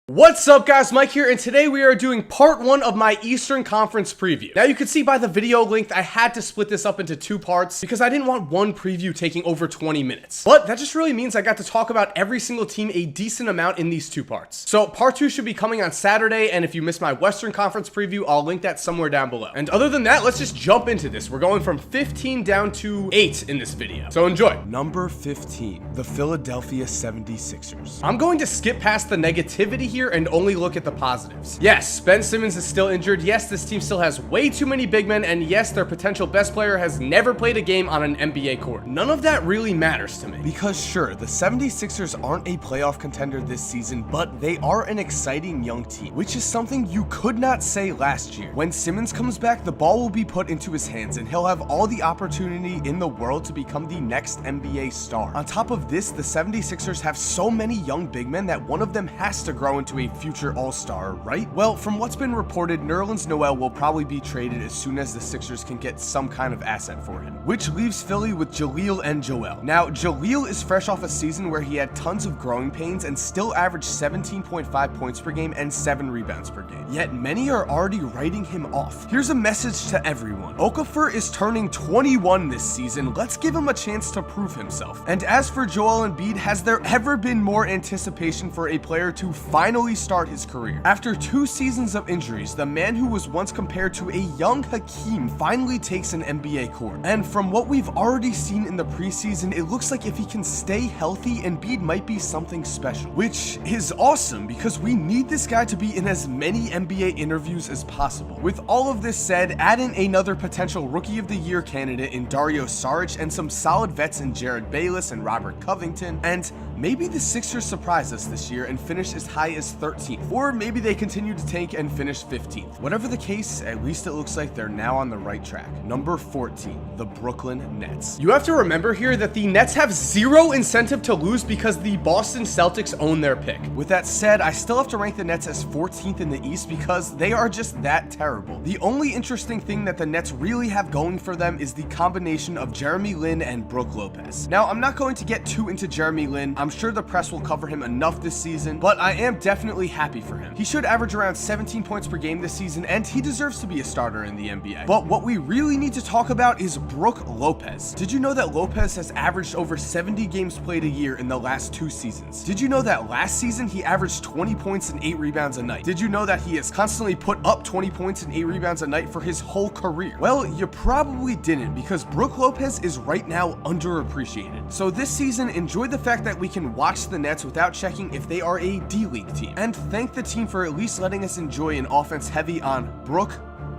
What's up guys, Mike here, and today we are doing part 1 of my Eastern Conference preview. Now you can see by the video length, I had to split this up into 2 parts because I didn't want one preview taking over 20 minutes. But that just really means I got to talk about every single team a decent amount in these 2 parts. So part 2 should be coming on Saturday, and if you missed my Western Conference preview, I'll link that somewhere down below. And other than that, let's just jump into this. We're going from 15 down to 8 in this video. So enjoy. Number 15, the Philadelphia 76ers. I'm going to skip past the negativity here and only look at the positives. Yes, Ben Simmons is still injured. Yes, this team still has way too many big men, and yes, their potential best player has never played a game on an NBA court. None of that really matters to me. Because sure, the 76ers aren't a playoff contender this season, but they are an exciting young team, which is something you could not say last year. When Simmons comes back, the ball will be put into his hands, and he'll have all the opportunity in the world to become the next NBA star. On top of this, the 76ers have so many young big men that one of them has to grow into a future all-star, right? Well, from what's been reported, Nerlens Noel will probably be traded as soon as the Sixers can get some kind of asset for him, which leaves Philly with Jaleel and Joel. Now, Jaleel is fresh off a season where he had tons of growing pains and still averaged 17.5 points per game and 7 rebounds per game. Yet many are already writing him off. Here's a message to everyone. Okafor is turning 21 this season. Let's give him a chance to prove himself. And as for Joel Embiid, has there ever been more anticipation for a player to finally start his career? After 2 seasons of injuries, the man who was once compared to a young Hakeem finally takes an NBA court. And from what we've already seen in the preseason, it looks like if he can stay healthy, Embiid might be something special, which is awesome because we need this guy to be in as many NBA interviews as possible. With all of this said, add in another potential Rookie of the Year candidate in Dario Saric and some solid vets in Jared Bayless and Robert Covington, and maybe the Sixers surprise us this year and finish as high as 13th, or maybe they continue to tank and finish 15th. Whatever the case, at least it looks like they're now on the right track. Number 14, the Brooklyn Nets. You have to remember here that the Nets have zero incentive to lose because the Boston Celtics own their pick. With that said, I still have to rank the Nets as 14th in the East because they are just that terrible. The only interesting thing that the Nets really have going for them is the combination of Jeremy Lin and Brook Lopez. Now, I'm not going to get too into Jeremy Lin. I'm sure the press will cover him enough this season, but I am definitely happy for him. He should average around 17 points per game this season, and he deserves to be a starter in the NBA. But what we really need to talk about is Brook Lopez. Did you know that Lopez has averaged over 70 games played a year in the last 2 seasons? Did you know that last season he averaged 20 points and 8 rebounds a night? Did you know that he has constantly put up 20 points and 8 rebounds a night for his whole career? Well, you probably didn't, because Brook Lopez is right now underappreciated. So this season, enjoy the fact that we can watch the Nets without checking if they are a D-League team, and thank the team for at least letting us enjoy an offense heavy on Brook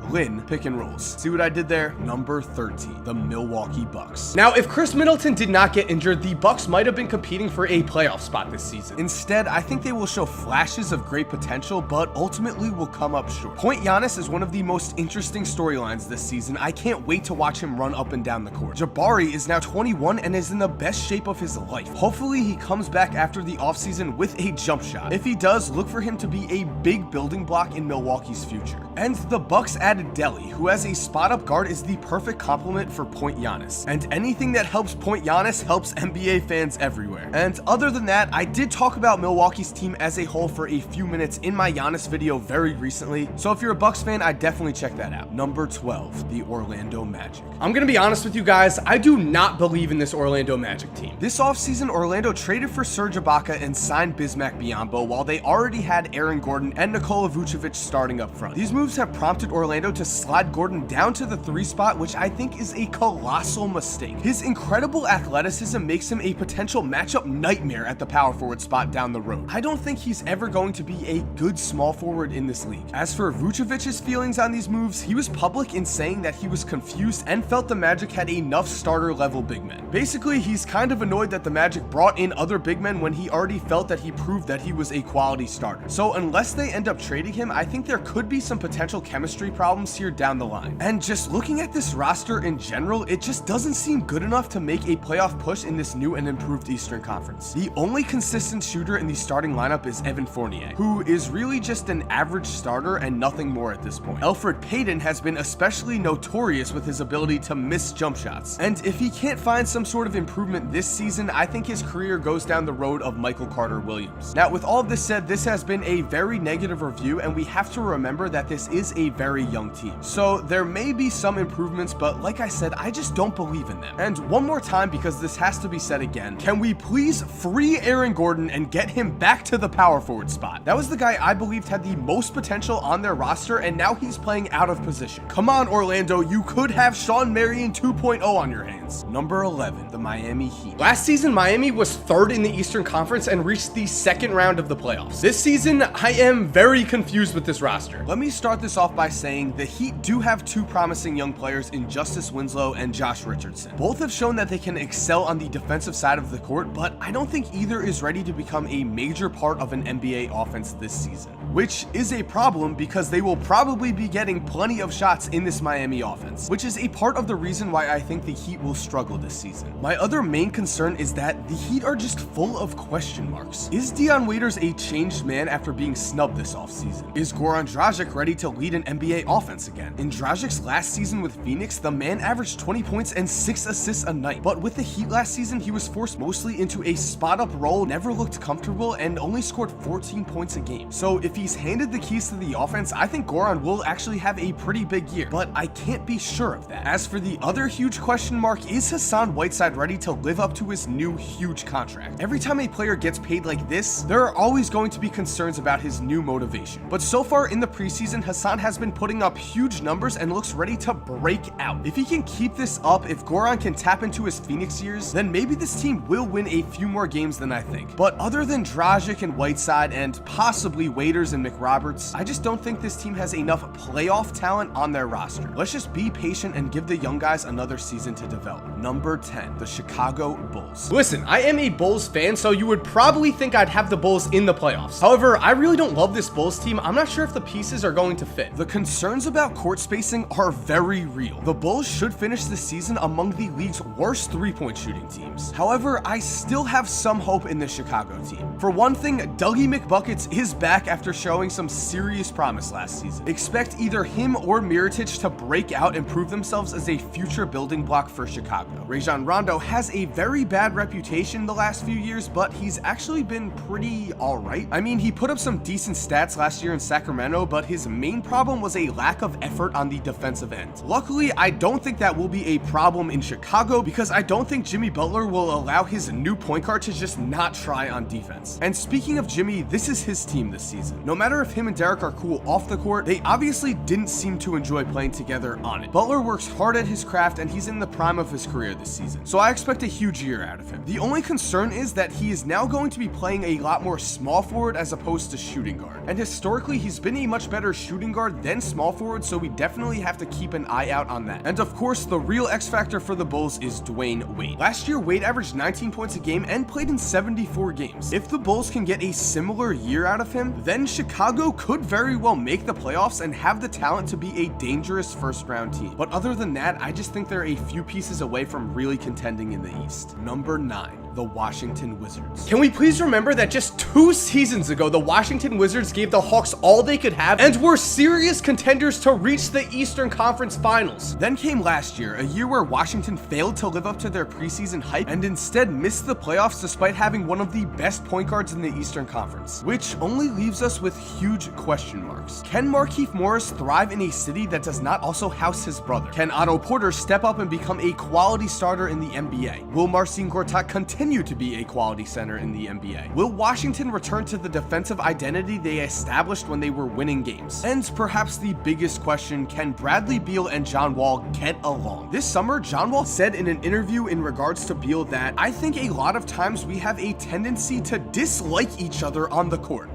Lin pick and rolls. See what I did there? Number 13, the Milwaukee Bucks. Now, if Chris Middleton did not get injured, the Bucks might have been competing for a playoff spot this season. Instead, I think they will show flashes of great potential, but ultimately will come up short. Point Giannis is one of the most interesting storylines this season. I can't wait to watch him run up and down the court. Jabari is now 21 and is in the best shape of his life. Hopefully, he comes back after the offseason with a jump shot. If he does, look for him to be a big building block in Milwaukee's future. And the Bucks added Delhi, who as a spot-up guard is the perfect complement for Point Giannis. And anything that helps Point Giannis helps NBA fans everywhere. And other than that, I did talk about Milwaukee's team as a whole for a few minutes in my Giannis video very recently, so if you're a Bucks fan, I definitely check that out. Number 12, the Orlando Magic. I'm gonna be honest with you guys, I do not believe in this Orlando Magic team. This offseason, Orlando traded for Serge Ibaka and signed Bismack Biyombo while they already had Aaron Gordon and Nikola Vucevic starting up front. These moves have prompted Orlando to slide Gordon down to the 3 spot, which I think is a colossal mistake. His incredible athleticism makes him a potential matchup nightmare at the power forward spot down the road. I don't think he's ever going to be a good small forward in this league. As for Vucevic's feelings on these moves, he was public in saying that he was confused and felt the Magic had enough starter level big men. Basically, he's kind of annoyed that the Magic brought in other big men when he already felt that he proved that he was a quality starter. So unless they end up trading him, I think there could be some potential chemistry problems problems here down the line. And just looking at this roster in general, it just doesn't seem good enough to make a playoff push in this new and improved Eastern Conference. The only consistent shooter in the starting lineup is Evan Fournier, who is really just an average starter and nothing more at this point. Elfrid Payton has been especially notorious with his ability to miss jump shots, and if he can't find some sort of improvement this season, I think his career goes down the road of Michael Carter Williams. Now, with all of this said, this has been a very negative review, and we have to remember that this is a very young team. So there may be some improvements, but like I said, I just don't believe in them. And one more time, because this has to be said again, can we please free Aaron Gordon and get him back to the power forward spot? That was the guy I believed had the most potential on their roster, and now he's playing out of position. Come on, Orlando, you could have Sean Marion 2.0 on your hands. Number 11, the Miami Heat. Last season, Miami was third in the Eastern Conference and reached the second round of the playoffs. This season, I am very confused with this roster. Let me start this off by saying the Heat do have two promising young players in Justice Winslow and Josh Richardson. Both have shown that they can excel on the defensive side of the court, but I don't think either is ready to become a major part of an NBA offense this season, which is a problem because they will probably be getting plenty of shots in this Miami offense, which is a part of the reason why I think the Heat will struggle this season. My other main concern is that the Heat are just full of question marks. Is Dion Waiters a changed man after being snubbed this offseason? Is Goran Dragic ready to lead an NBA offense again? In Dragic's last season with Phoenix, the man averaged 20 points and 6 assists a night, but with the Heat last season, he was forced mostly into a spot-up role, never looked comfortable, and only scored 14 points a game. So if he's handed the keys to the offense, I think Goran will actually have a pretty big year, but I can't be sure of that. As for the other huge question mark, is Hassan Whiteside ready to live up to his new huge contract? Every time a player gets paid like this, there are always going to be concerns about his new motivation. But so far in the preseason, Hassan has been putting up huge numbers and looks ready to break out. If he can keep this up, if Goran can tap into his Phoenix years, then maybe this team will win a few more games than I think. But other than Dragic and Whiteside and possibly Waiters and McRoberts, I just don't think this team has enough playoff talent on their roster. Let's just be patient and give the young guys another season to develop. Number 10, the Chicago Bulls. Listen, I am a Bulls fan, so you would probably think I'd have the Bulls in the playoffs. However, I really don't love this Bulls team. I'm not sure if the pieces are going to fit. The concerns about court spacing are very real. The Bulls should finish the season among the league's worst three-point shooting teams. However, I still have some hope in the Chicago team. For one thing, Dougie McBuckets is back after showing some serious promise last season. Expect either him or Mirotic to break out and prove themselves as a future building block for Chicago. Rajon Rondo has a very bad reputation the last few years, but he's actually been pretty alright. I mean, he put up some decent stats last year in Sacramento, but his main problem was a lack of effort on the defensive end. Luckily, I don't think that will be a problem in Chicago because I don't think Jimmy Butler will allow his new point guard to just not try on defense. And speaking of Jimmy, this is his team this season. No matter if him and Derek are cool off the court, they obviously didn't seem to enjoy playing together on it. Butler works hard at his craft and he's in the prime of his career this season, so I expect a huge year out of him. The only concern is that he is now going to be playing a lot more small forward as opposed to shooting guard. And historically, he's been a much better shooting guard than small forward, so we definitely have to keep an eye out on that. And of course, the real X factor for the Bulls is Dwayne Wade. Last year, Wade averaged 19 points a game and played in 74 games. If the Bulls can get a similar year out of him, then Chicago could very well make the playoffs and have the talent to be a dangerous first round team. But other than that, I just think they're a few pieces away from really contending in the East. Number 9. The Washington Wizards. Can we please remember that just 2 seasons ago, the Washington Wizards gave the Hawks all they could have and were serious contenders to reach the Eastern Conference Finals. Then came last year, a year where Washington failed to live up to their preseason hype and instead missed the playoffs despite having one of the best point guards in the Eastern Conference, which only leaves us with huge question marks. Can Markieff Morris thrive in a city that does not also house his brother? Can Otto Porter step up and become a quality starter in the NBA? Will Marcin Gortat continue to be a quality center in the NBA? Will Washington return to the defensive identity they established when they were winning games? And perhaps the biggest question, can Bradley Beal and John Wall get along? This summer, John Wall said in an interview in regards to Beal that, "I think a lot of times we have a tendency to dislike each other on the court."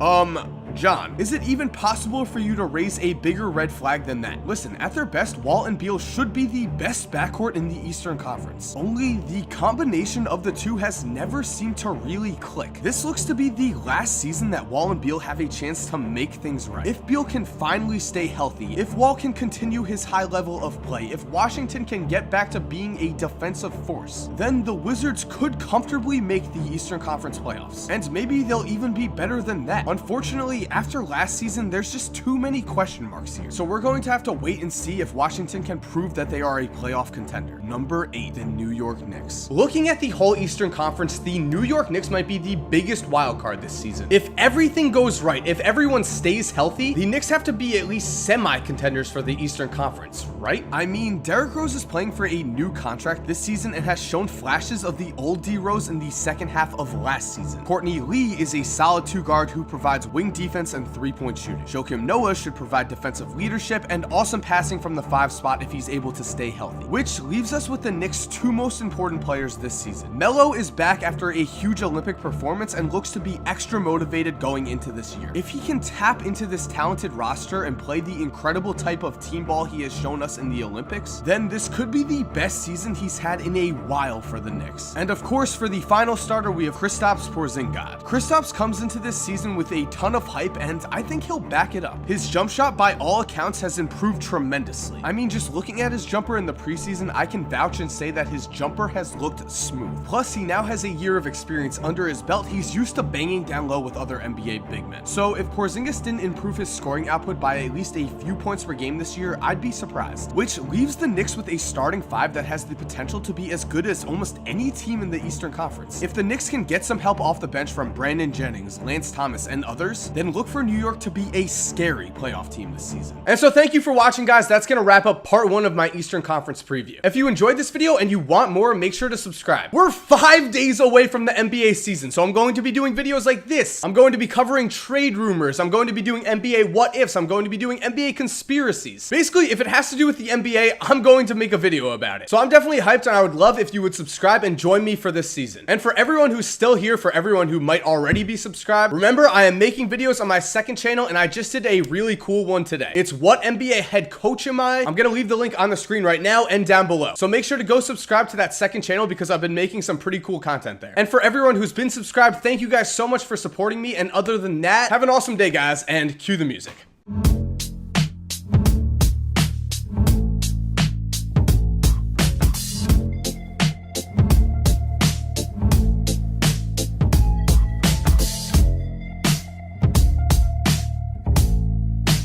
John, is it even possible for you to raise a bigger red flag than that? Listen, at their best, Wall and Beal should be the best backcourt in the Eastern Conference. Only the combination of the two has never seemed to really click. This looks to be the last season that Wall and Beal have a chance to make things right. If Beal can finally stay healthy, if Wall can continue his high level of play, if Washington can get back to being a defensive force, then the Wizards could comfortably make the Eastern Conference playoffs. And maybe they'll even be better than that. Unfortunately, after last season, there's just too many question marks here. So we're going to have to wait and see if Washington can prove that they are a playoff contender. Number 8, the New York Knicks. Looking at the whole Eastern Conference, the New York Knicks might be the biggest wild card this season. If everything goes right, if everyone stays healthy, the Knicks have to be at least semi-contenders for the Eastern Conference, right? I mean, Derrick Rose is playing for a new contract this season and has shown flashes of the old D Rose in the second half of last season. Courtney Lee is a solid 2-guard who provides wing defense and 3-point shooting. Joakim Noah should provide defensive leadership and awesome passing from the 5 spot if he's able to stay healthy. Which leaves us with the Knicks' 2 most important players this season. Melo is back after a huge Olympic performance and looks to be extra motivated going into this year. If he can tap into this talented roster and play the incredible type of team ball he has shown us in the Olympics, then this could be the best season he's had in a while for the Knicks. And of course, for the final starter, we have Kristaps Porzingis. Kristaps comes into this season with a ton of hype, and I think he'll back it up. His jump shot, by all accounts, has improved tremendously. I mean, just looking at his jumper in the preseason, I can vouch and say that his jumper has looked smooth. Plus, he now has a year of experience under his belt. He's used to banging down low with other NBA big men. So if Porzingis didn't improve his scoring output by at least a few points per game this year, I'd be surprised. Which leaves the Knicks with a starting 5 that has the potential to be as good as almost any team in the Eastern Conference. If the Knicks can get some help off the bench from Brandon Jennings, Lance Thomas, and others, then look for New York to be a scary playoff team this season. And so thank you for watching, guys. That's going to wrap up part 1 of my Eastern Conference preview. If you enjoyed this video and you want more, make sure to subscribe. We're 5 days away from the NBA season, so I'm going to be doing videos like this. I'm going to be covering trade rumors. I'm going to be doing NBA what ifs. I'm going to be doing NBA conspiracies. Basically, if it has to do with the NBA, I'm going to make a video about it. So I'm definitely hyped, and I would love if you would subscribe and join me for this season. And for everyone who's still here, for everyone who might already be subscribed, remember, I am making videos on my second channel, and I just did a really cool one today. It's What NBA Head Coach Am I? I'm gonna leave the link on the screen right now and down below. So make sure to go subscribe to that second channel because I've been making some pretty cool content there. And for everyone who's been subscribed, thank you guys so much for supporting me. And other than that, have an awesome day, guys, and cue the music.